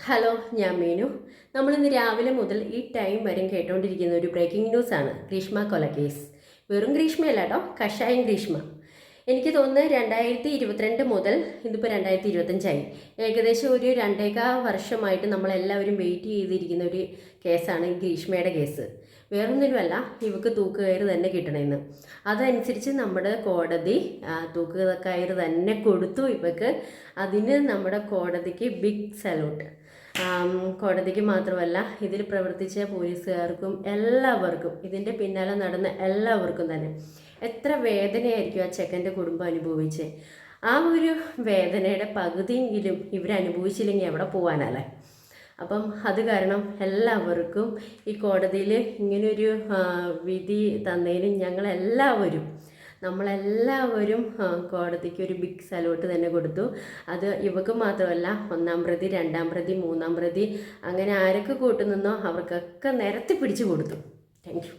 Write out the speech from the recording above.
Hello, ഞാൻ മീനു. നമ്മളിന്ന് രാവിലെ മുതൽ ഈ ടൈം വരെ കേട്ടുകൊണ്ടിരിക്കുന്ന ഒരു ബ്രേക്കിംഗ് ന്യൂസാണ് ഗ്രീഷ്മ കൊലക്കേസ്. വെറും ഗ്രീഷ്മയല്ല കേട്ടോ, കഷായം ഗ്രീഷ്മ. എനിക്ക് തോന്നുന്നത് 2022 മുതൽ ഇതിപ്പോൾ 2025ആയി. ഏകദേശം ഒരു 2.25 വർഷമായിട്ട് നമ്മളെല്ലാവരും വെയിറ്റ് ചെയ്തിരിക്കുന്ന ഒരു കേസാണ് ഗ്രീഷ്മയുടെ കേസ്. വേറൊന്നിനുമല്ല, ഇവക്ക് തൂക്കുകയറ് തന്നെ കിട്ടണമെന്ന്. അതനുസരിച്ച് നമ്മുടെ കോടതി തൂക്കുകയറ് തന്നെ കൊടുത്തു ഇവക്ക്. അതിന് നമ്മുടെ കോടതിക്ക് ബിഗ് സല്യൂട്ട്. കോടതിക്ക് മാത്രമല്ല, ഇതിൽ പ്രവർത്തിച്ച പോലീസുകാർക്കും എല്ലാവർക്കും, ഇതിൻ്റെ പിന്നാലെ നടന്ന എല്ലാവർക്കും തന്നെ. എത്ര വേദനയായിരിക്കും ആ ചെക്കൻ്റെ കുടുംബം അനുഭവിച്ച്. ആ ഒരു വേദനയുടെ പകുതിയെങ്കിലും ഇവരനുഭവിച്ചില്ലെങ്കിൽ എവിടെ പോകാനല്ലേ. അപ്പം അത് കാരണം എല്ലാവർക്കും ഈ കോടതിയിൽ ഇങ്ങനൊരു വിധി തന്നതിന് നമ്മളെല്ലാവരും കോടതിക്ക് ഒരു ബിഗ് സല്യൂട്ട് തന്നെ കൊടുത്തു. അത് ഇവക്ക് മാത്രമല്ല, 1-ാം പ്രതി, 2-ാം പ്രതി, 3-ാം പ്രതി, അങ്ങനെ ആരൊക്കെ കൂട്ടുനിന്നോ അവർക്കൊക്കെ നിരത്തി പിടിച്ചു കൊടുത്തു. Thank you.